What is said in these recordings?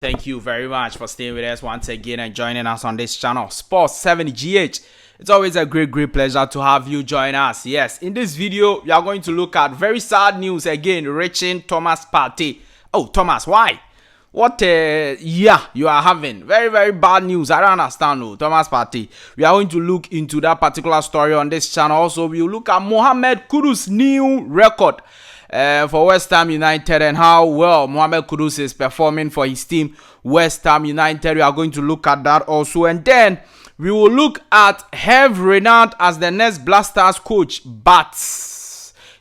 Thank you very much for staying with us once again and joining us on this channel, Sports 70GH. It's always a great pleasure to have you join us. Yes, in this video, we are going to look at very sad news again, reaching Thomas Partey. Oh, Thomas, why? What year you are having? Very bad news. I don't understand. No, Thomas Partey. We are going to look into that particular story on this channel. Also, we will look at Mohammed Kudus' new record for West Ham United and how well Mohammed Kudus is performing for his team, West Ham United. We are going to look at that also. And then we will look at Renard as the next Black Stars coach. But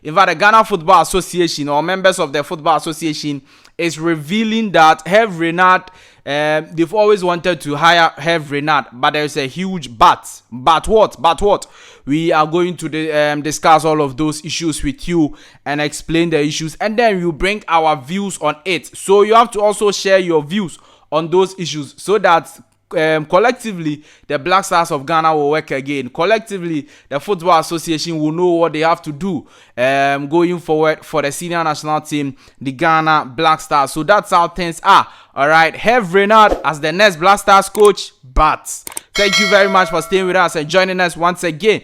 in fact, the Ghana Football Association or members of the Football Association is revealing that Renard, they've always wanted to hire Renard, but there's a huge but. But what? We are going to discuss all of those issues with you and explain the issues, and then we'll bring our views on it. So you have to also share your views on those issues so that collectively the Black Stars of Ghana will work again. Collectively, the Football Association will know what they have to do going forward for the senior national team, the Ghana Black Stars. So that's how things are. All right, have Renard as the next Black Stars coach. But thank you very much for staying with us and joining us once again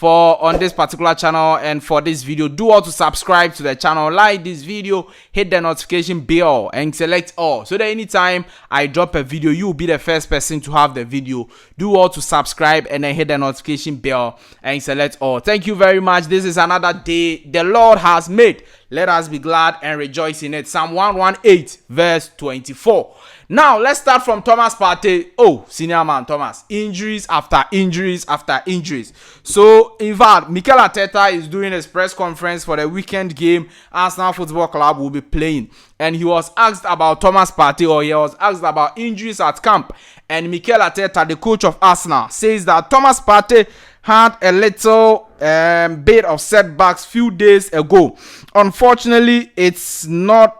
on this particular channel and for this video. Do all to subscribe to the channel, like this video, hit the notification bell and select all so that anytime I drop a video, you will be the first person to have the video. Do all to subscribe and then hit the notification bell and select all. Thank you very much. This is another day the Lord has made. Let us be glad and rejoice in it. Psalm 118 verse 24. Now, let's start from Thomas Partey. Oh, senior man Thomas. Injuries after injuries after injuries. So, in fact, Mikel Arteta is doing his press conference for the weekend game Arsenal Football Club will be playing. And he was asked about Thomas Partey, or he was asked about injuries at camp. And Mikel Arteta, the coach of Arsenal, says that Thomas Partey had a little bit of setbacks few days ago. Unfortunately, it's not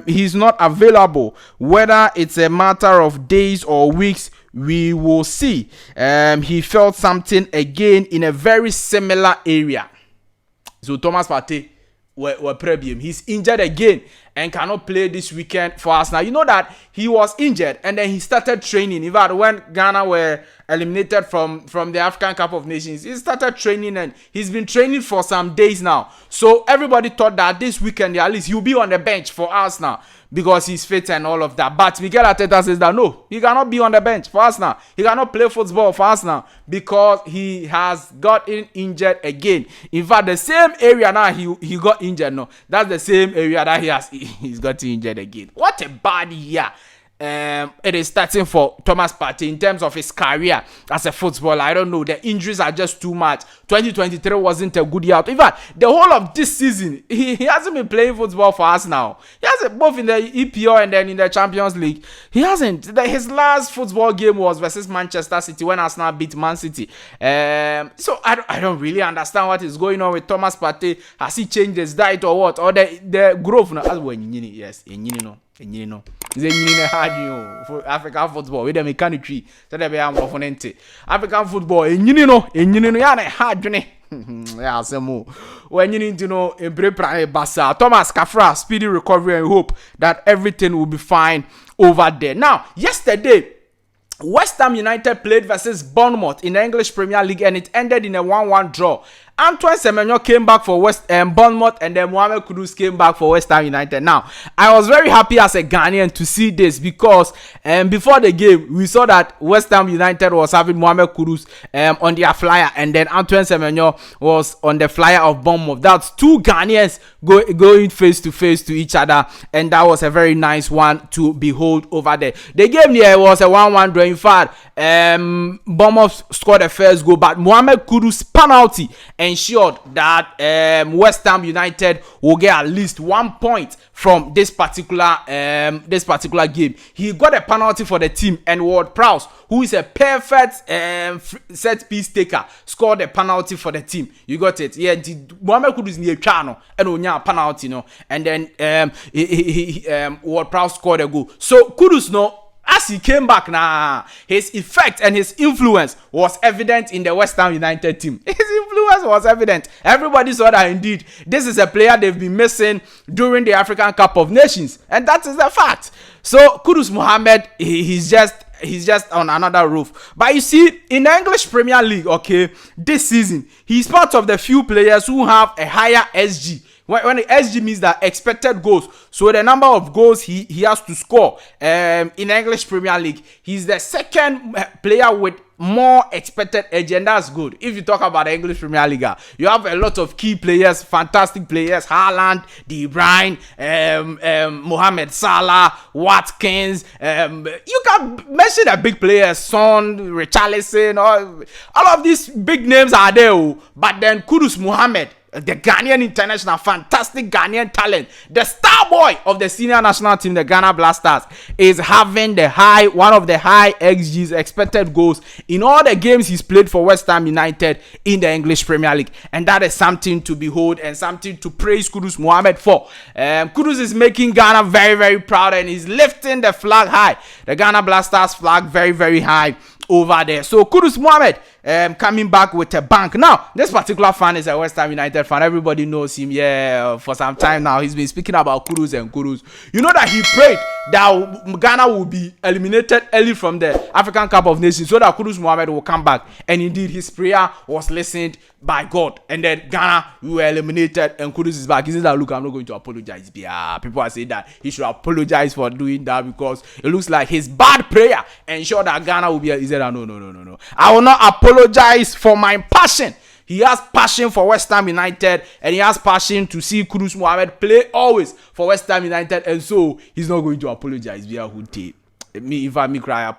he's not available. Whether it's a matter of days or weeks, we will see. He felt something again in a very similar area. So Thomas Partey were premium. He's injured again and cannot play this weekend for us. Now, you know that he was injured and then he started training. In fact, when Ghana were eliminated from the African Cup of Nations, he started training and he's been training for some days now. So everybody thought that this weekend, at least, he'll be on the bench for us now because he's fit and all of that. But Mikel Arteta says that no, he cannot be on the bench for us now. He cannot play football for us now because he has gotten injured again. In fact, the same area now he got injured. No, that's the same area that he's got injured again. What a bad year it is starting for Thomas Partey in terms of his career as a footballer. I don't know, the injuries are just too much. 2023 wasn't a good year. In fact, the whole of this season he hasn't been playing football for us now. He hasn't, both in the EPL and then in the Champions League. He hasn't. His last football game was versus Manchester City when Arsenal beat Man City. So I don't really understand what is going on with Thomas Partey. Has he changed his diet or what? Or the growth now? Yes, no. For African football, with the mechanic so they be African football, yeah, some when you need to know in Basa Thomas Kafra, speedy recovery and hope that everything will be fine over there. Now, yesterday, West Ham United played versus Bournemouth in the English Premier League and it ended in a 1-1 draw. Antoine Semenyo came back for Bournemouth and then Mohammed Kudus came back for West Ham United. Now, I was very happy as a Ghanaian to see this because before the game, we saw that West Ham United was having Mohammed Kudus on their flyer and then Antoine Semenyo was on the flyer of Bournemouth. That's two Ghanaians going face to face to each other, and that was a very nice one to behold over there. The game there was a 1-1 draw. In fact, Bournemouth scored the first goal, but Mohammed Kudus' penalty ensured that West Ham United will get at least 1 point from this particular game. He got a penalty for the team, and Ward-Prowse, who is a perfect set piece taker, scored a penalty for the team. You got it? Yeah, Mohammed Kudus near Chano and Onya penalty, no, and then Ward-Prowse scored a goal. So Kudus, no. As he came back now, his effect and his influence was evident in the West Ham United team. His influence influence was evident. Everybody saw that indeed this is a player they've been missing during the African Cup of Nations, and that is the fact. So Kudus Mohammed, he's just on another roof. But you see, in the English Premier League, okay, this season, he's part of the few players who have a higher SG. When the SG means that expected goals, so the number of goals he has to score in the English Premier League, he's the second player with more expected SG, and that's good. If you talk about the English Premier League, you have a lot of key players, fantastic players, Haaland, De Bruyne, Mohammed Salah, Watkins. You can mention the big players, Son, Richarlison, all of these big names are there. But then Kudus Mohammed, the Ghanaian international, fantastic Ghanaian talent, the star boy of the senior national team, the Ghana Blasters, is having one of the high XGs, expected goals, in all the games he's played for West Ham United in the English Premier League. And that is something to behold and something to praise Kudus Mohammed for. Kudus is making Ghana very, very proud, and he's lifting the flag high, the Ghana Blasters flag very, very high over there. So Kudus Mohammed coming back with a bang. Now, this particular fan is a West Ham United fan. Everybody knows him. Yeah, for some time now, he's been speaking about Kudus and Kudus. You know that he prayed that Ghana will be eliminated early from the African Cup of Nations so that Kudus Mohammed will come back. And indeed, his prayer was listened by God. And then Ghana, we were eliminated and Kudus is back. He says that, look, I'm not going to apologize. Yeah, people are saying that he should apologize for doing that because it looks like his bad prayer ensured that Ghana will be. He said, no. I will not apologize for my passion. He has passion for West Ham United, and he has passion to see Kudus Mohammed play always for West Ham United, and so he's not going to apologize. If I cry,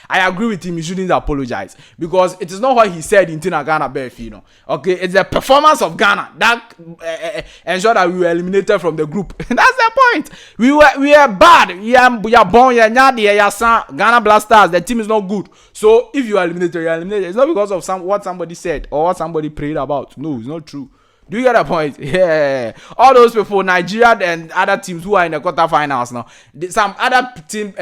I agree with him. He shouldn't apologize because it is not what he said in Ghana Befi, Okay, it's the performance of Ghana that ensured that we were eliminated from the group. That's the point. We are bad. We are born. Ghana Blasters. The team is not good. So if you are eliminated, you are eliminated. It's not because of what somebody said or what somebody prayed about. No, it's not true. Do you get the point? Yeah. All those people, Nigeria and other teams who are in the quarterfinals now, some other team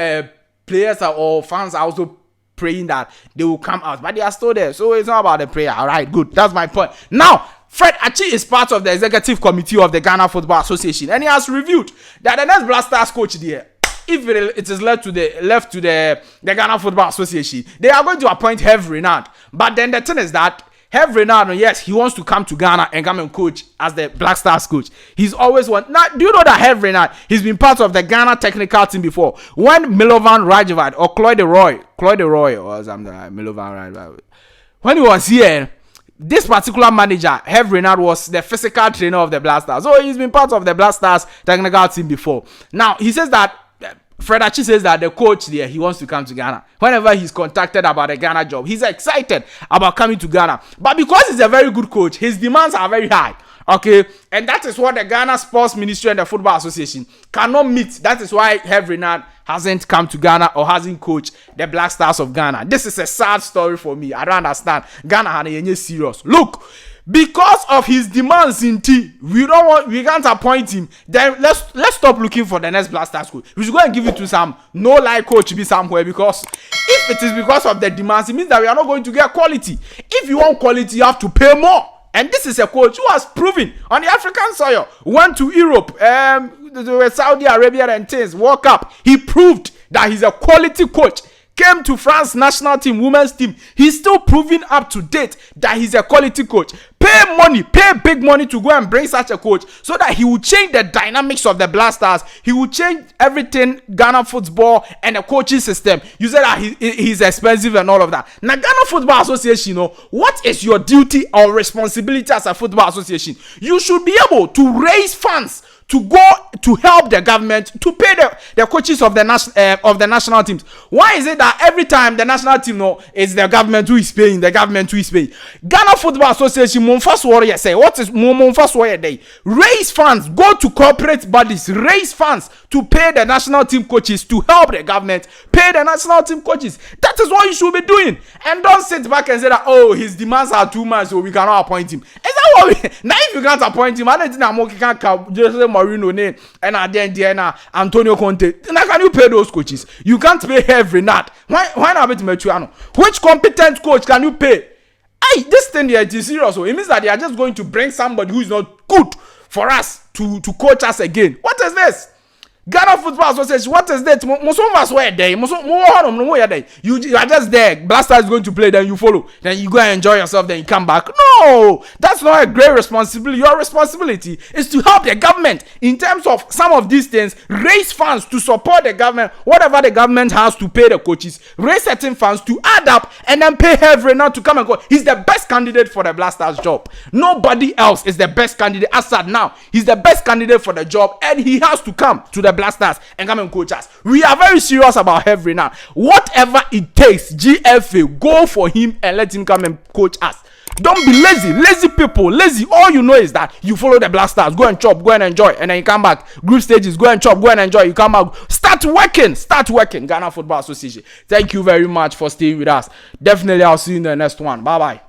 players or fans are also praying that they will come out, but they are still there. So it's not about the prayer. All right, good. That's my point. Now, Fred Achi is part of the executive committee of the Ghana Football Association, and he has reviewed that the next Blasters coach there, if it is left to the Ghana Football Association, they are going to appoint Renard. But then the thing is that Renard, yes, he wants to come to Ghana and come and coach as the Black Stars coach. He's always want. Now, do you know that Renard, he's been part of the Ghana technical team before? When Milovan Rajevad or Cloyd Roy or something like Milovan Rajevad, when he was here, this particular manager, Renard, was the physical trainer of the Black Stars. So he's been part of the Black Stars technical team before. Now, he says that Fred Achi says that the coach there, he wants to come to Ghana. Whenever he's contacted about a Ghana job, he's excited about coming to Ghana. But because he's a very good coach, his demands are very high. Okay, and that is what the Ghana Sports Ministry and the Football Association cannot meet. That is why Renard hasn't come to Ghana or hasn't coached the Black Stars of Ghana. This is a sad story for me. I don't understand. Ghana had serious. Look, because of his demands in T, we can't appoint him. Then let's stop looking for the next Blasters coach. We should go and give it to some no-lie coach to be somewhere, because if it is because of the demands, it means that we are not going to get quality. If you want quality, you have to pay more. And this is a coach who has proven on the African soil, went to Europe, Saudi Arabia and things, World Cup. He proved that he's a quality coach. Came to France national team, women's team. He's still proving up to date that he's a quality coach. Pay big money to go and bring such a coach so that he will change the dynamics of the Blasters. He will change everything, Ghana football and the coaching system. You said that he's expensive and all of that. Now, Ghana Football Association, what is your duty or responsibility as a football association? You should be able to raise funds to go to help the government to pay the coaches of the national teams. Why is it that every time the national team is the government who is paying, Ghana Football Association, what is Monfas Day? Raise funds, go to corporate bodies, raise funds to pay the national team coaches, to help the government pay the national team coaches. That is what you should be doing. And don't sit back and say that, his demands are too much, so we cannot appoint him. Is that what now if you can't appoint him, I don't think I'm Marino name and Antonio Conte. Now can you pay those coaches? You can't pay Renard. Why not Metuano? Which competent coach can you pay? this thing here, it is serious. It means that they are just going to bring somebody who is not good for us to coach us again. What is this? Ghana Football Association, what is that? You are just there. Blaster is going to play, then you follow. Then you go and enjoy yourself, then you come back. No, that's not a great responsibility. Your responsibility is to help the government in terms of some of these things. Raise funds to support the government. Whatever the government has to pay the coaches, raise certain funds to add up and then pay Renard to come and go. He's the best candidate for the Blasters job. Nobody else is the best candidate. Assad now, he's the best candidate for the job, and he has to come to the Blasters and come and coach us. We are very serious about Renard. Whatever it takes, GFA, go for him and let him come and coach us. Don't be lazy people, lazy. All you know is that you follow the Blasters, go and chop, go and enjoy, and then you come back. Group stages, go and chop, go and enjoy, you come back. Start working. Ghana Football Association. Thank you very much for staying with us. Definitely, I'll see you in the next one. Bye bye.